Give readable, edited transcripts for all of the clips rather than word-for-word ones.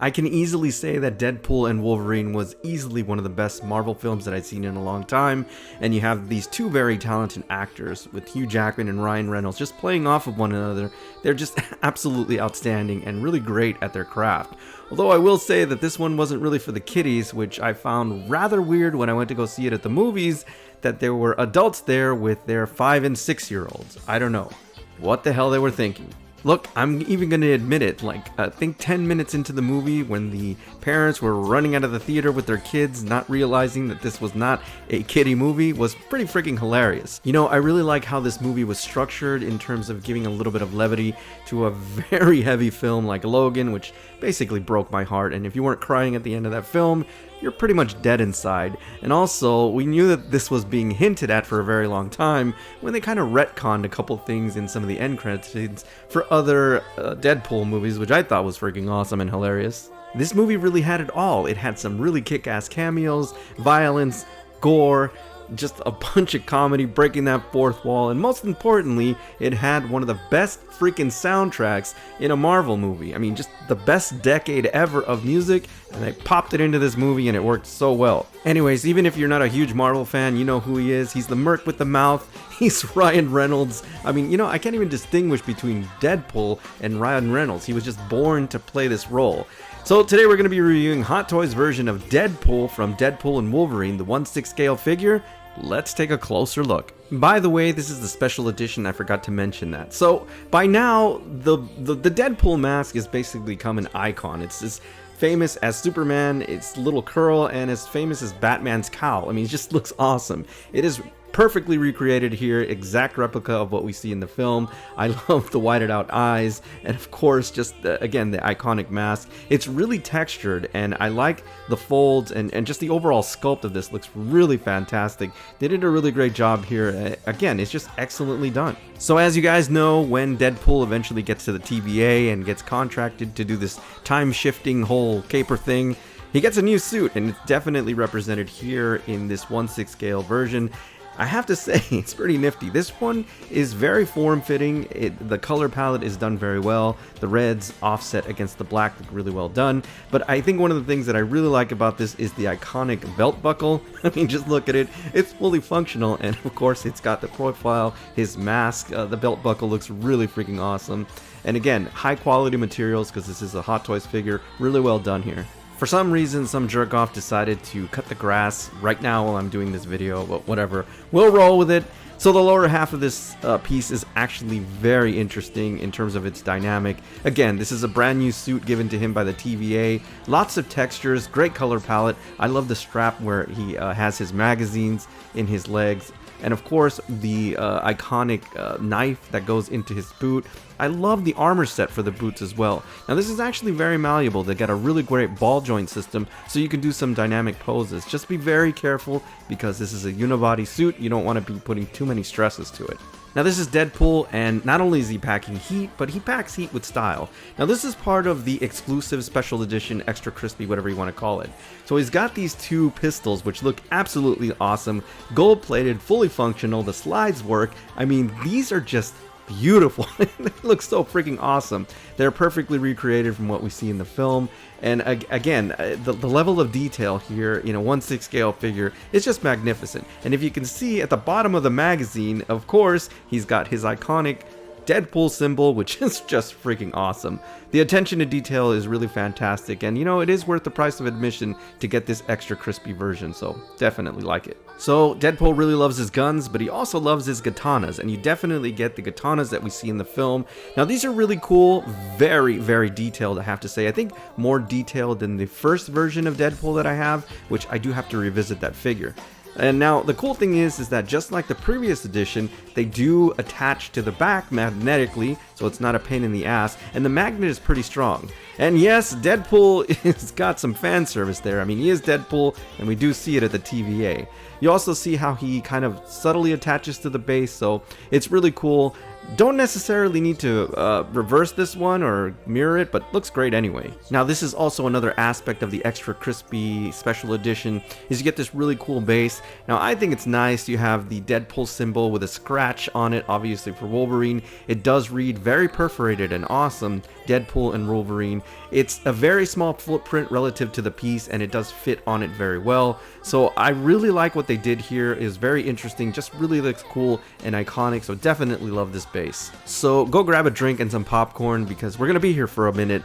I can easily say that Deadpool and Wolverine was easily one of the best Marvel films that I've seen in a long time, and you have these two very talented actors with Hugh Jackman and Ryan Reynolds just playing off of one another. They're just absolutely outstanding and really great at their craft. Although I will say that this one wasn't really for the kiddies, which I found rather weird when I went to go see it at the movies, that there were adults there with their 5 and 6 year olds. I don't know what the hell they were thinking. Look, I'm even going to admit it, I think 10 minutes into the movie when the parents were running out of the theater with their kids, not realizing that this was not a kiddie movie, was pretty freaking hilarious. You know, I really like how this movie was structured in terms of giving a little bit of levity to a very heavy film like Logan, which basically broke my heart, and if you weren't crying at the end of that film, you're pretty much dead inside. And also, we knew that this was being hinted at for a very long time when they kind of retconned a couple things in some of the end credits scenes for other Deadpool movies, which I thought was freaking awesome and hilarious. This movie really had it all. It had some really kick-ass cameos, violence, gore, just a bunch of comedy, breaking that fourth wall, and most importantly, it had one of the best freaking soundtracks in a Marvel movie. I mean, just the best decade ever of music, and they popped it into this movie and it worked so well. Anyways, even if you're not a huge Marvel fan, you know who he is. He's the merc with the mouth. He's Ryan Reynolds. I mean, you know, I can't even distinguish between Deadpool and Ryan Reynolds. He was just born to play this role. So today we're going to be reviewing Hot Toys version of Deadpool from Deadpool and Wolverine, the 1/6 scale figure. Let's take a closer look. By the way, this is the special edition, I forgot to mention that. So by now, the Deadpool mask has basically become an icon. It's as famous as Superman, its little curl, and as famous as Batman's cowl. I mean, it just looks awesome. It is perfectly recreated here, exact replica of what we see in the film. I love the whited out eyes, and of course, just again, the iconic mask. It's really textured, and I like the folds, and just the overall sculpt of this looks really fantastic. They did a really great job here. Again, it's just excellently done. So as you guys know, when Deadpool eventually gets to the TVA and gets contracted to do this time-shifting whole caper thing, he gets a new suit, and it's definitely represented here in this 1/6 scale version. I have to say, it's pretty nifty. This one is very form-fitting. The color palette is done very well. The reds offset against the black look really well done. But I think one of the things that I really like about this is the iconic belt buckle. I mean, just look at it. It's fully functional, and of course, it's got the profile, his mask. The belt buckle looks really freaking awesome. And again, high-quality materials because this is a Hot Toys figure. Really well done here. For some reason, some jerk-off decided to cut the grass right now while I'm doing this video, but whatever. We'll roll with it. So the lower half of this piece is actually very interesting in terms of its dynamic. Again, this is a brand new suit given to him by the TVA. Lots of textures, great color palette. I love the strap where he has his magazines in his legs. And of course, the iconic knife that goes into his boot. I love the armor set for the boots as well. Now this is actually very malleable. They got a really great ball joint system, so you can do some dynamic poses. Just be very careful because this is a unibody suit. You don't want to be putting too many stresses to it. Now this is Deadpool, and not only is he packing heat, but he packs heat with style. Now this is part of the exclusive special edition, extra crispy, whatever you want to call it. So he's got these two pistols which look absolutely awesome, gold plated, fully functional, the slides work. I mean, these are just beautiful. They look so freaking awesome. They're perfectly recreated from what we see in the film. And again, the level of detail here in a 1/6 scale figure is just magnificent. And if you can see at the bottom of the magazine, of course, he's got his iconic Deadpool symbol, which is just freaking awesome. The attention to detail is really fantastic, and you know, it is worth the price of admission to get this extra crispy version, so definitely like it. So Deadpool really loves his guns, but he also loves his katanas, and you definitely get the katanas that we see in the film. Now these are really cool, very, very detailed, I have to say. I think more detailed than the first version of Deadpool that I have, which I do have to revisit that figure. And now the cool thing is that just like the previous edition, they do attach to the back magnetically, so it's not a pain in the ass, and the magnet is pretty strong. And yes, Deadpool has got some fan service there. I mean, he is Deadpool, and we do see it at the TVA. You also see how he kind of subtly attaches to the base, so it's really cool. Don't necessarily need to reverse this one or mirror it, but looks great anyway. Now this is also another aspect of the extra crispy special edition, is you get this really cool base. Now I think it's nice. You have the Deadpool symbol with a scratch on it, obviously for Wolverine. It does read very perforated and awesome, Deadpool and Wolverine. It's a very small footprint relative to the piece, and it does fit on it very well. So I really like what they did here. It is very interesting, just really looks cool and iconic, so definitely love this base. So go grab a drink and some popcorn, because we're gonna be here for a minute,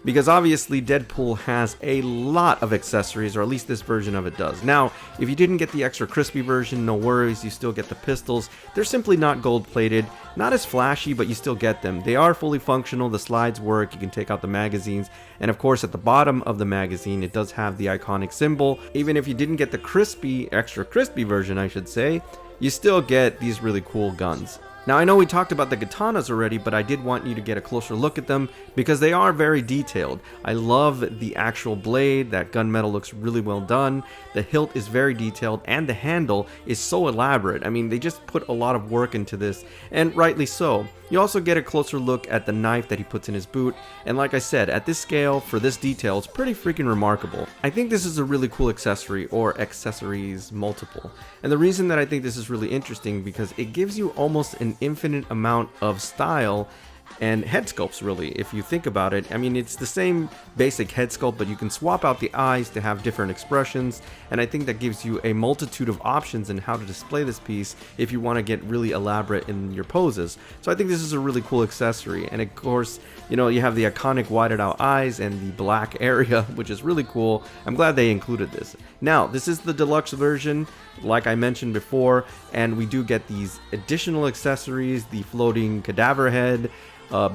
because obviously Deadpool has a lot of accessories, or at least this version of it does. Now, if you didn't get the extra crispy version, no worries, you still get the pistols. They're simply not gold plated, not as flashy, but you still get them. They are fully functional, the slides work, you can take out the magazines, and of course at the bottom of the magazine it does have the iconic symbol. Even if you didn't get the extra crispy version I should say, you still get these really cool guns. Now I know we talked about the katanas already, but I did want you to get a closer look at them because they are very detailed. I love the actual blade, that gunmetal looks really well done, the hilt is very detailed, and the handle is so elaborate. I mean, they just put a lot of work into this, and rightly so. You also get a closer look at the knife that he puts in his boot, and like I said, at this scale, for this detail, it's pretty freaking remarkable. I think this is a really cool accessory, or accessories multiple. And the reason that I think this is really interesting, because it gives you almost an infinite amount of style and head sculpts, really, if you think about it. I mean, it's the same basic head sculpt, but you can swap out the eyes to have different expressions, and I think that gives you a multitude of options in how to display this piece if you want to get really elaborate in your poses. So I think this is a really cool accessory, and of course, you know, you have the iconic whited out eyes and the black area, which is really cool. I'm glad they included this. Now, this is the deluxe version, like I mentioned before, and we do get these additional accessories, the floating cadaver head,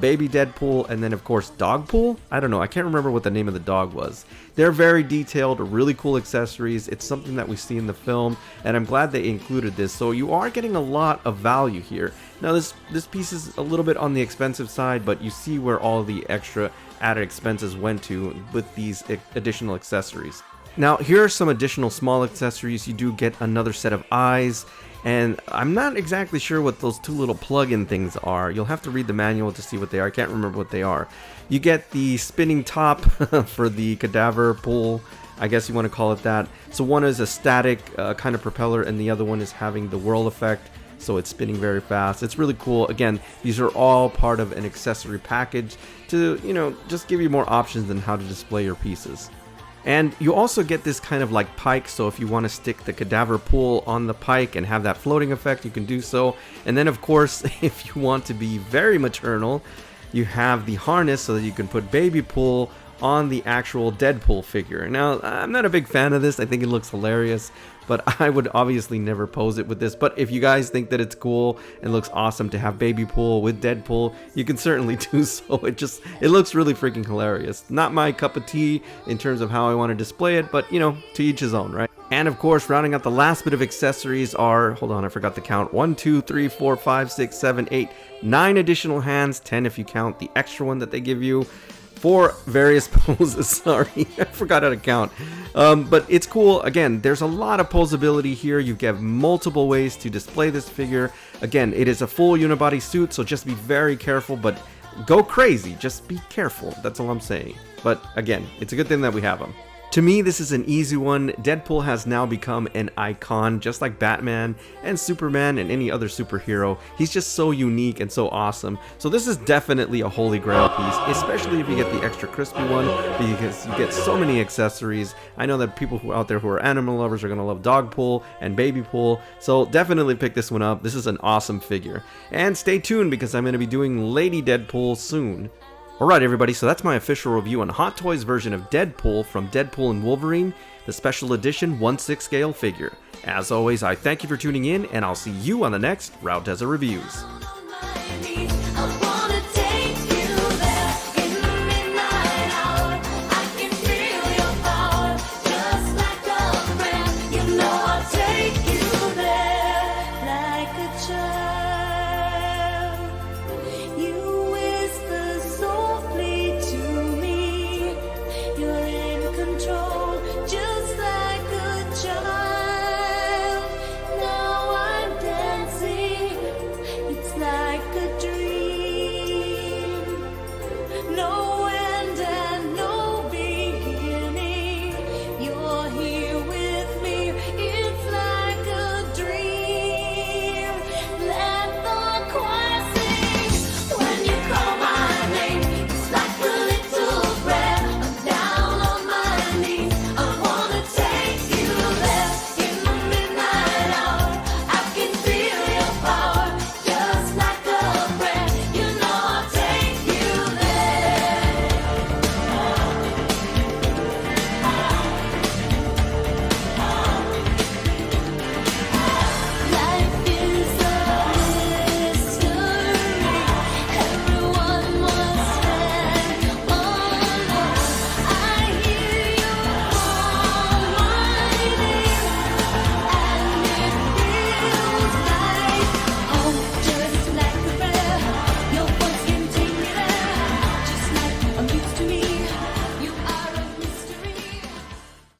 baby Deadpool, and then of course Dogpool? I don't know, I can't remember what the name of the dog was. They're very detailed, really cool accessories. It's something that we see in the film, and I'm glad they included this, so you are getting a lot of value here. Now this piece is a little bit on the expensive side, but you see where all the extra added expenses went to with these additional accessories. Now here are some additional small accessories. You do get another set of eyes, and I'm not exactly sure what those two little plug-in things are. You'll have to read the manual to see what they are. I can't remember what they are. You get the spinning top for the cadaver pool, I guess you want to call it that. So one is a static kind of propeller, and the other one is having the whirl effect, so it's spinning very fast. It's really cool. Again, these are all part of an accessory package to, you know, just give you more options in how to display your pieces. And you also get this kind of like pike, so if you want to stick the cadaver pool on the pike and have that floating effect, you can do so. And then of course, if you want to be very maternal, you have the harness so that you can put baby pool on the actual Deadpool figure. Now, I'm not a big fan of this. I think it looks hilarious, but I would obviously never pose it with this. But if you guys think that it's cool and looks awesome to have baby pool with Deadpool, you can certainly do so. It looks really freaking hilarious. Not my cup of tea in terms of how I want to display it, but you know, to each his own, right? And of course, rounding out the last bit of accessories are, hold on, I forgot the count, 1, 2, 3, 4, 5, 6, 7, 8, 9 additional hands, 10 if you count the extra one that they give you, for various poses. Sorry, I forgot how to count. But it's cool. Again, there's a lot of posability here. You get multiple ways to display this figure. Again, it is a full unibody suit, so just be very careful, but go crazy. Just be careful. That's all I'm saying. But again, it's a good thing that we have them. To me, this is an easy one. Deadpool has now become an icon, just like Batman and Superman and any other superhero. He's just so unique and so awesome. So this is definitely a holy grail piece, especially if you get the extra crispy one, because you get so many accessories. I know that people out there who are animal lovers are going to love Dogpool and Babypool, so definitely pick this one up. This is an awesome figure. And stay tuned, because I'm going to be doing Lady Deadpool soon. Alright everybody, so that's my official review on Hot Toys version of Deadpool from Deadpool and Wolverine, the special edition 1/6 scale figure. As always, I thank you for tuning in, and I'll see you on the next Route Desert Reviews.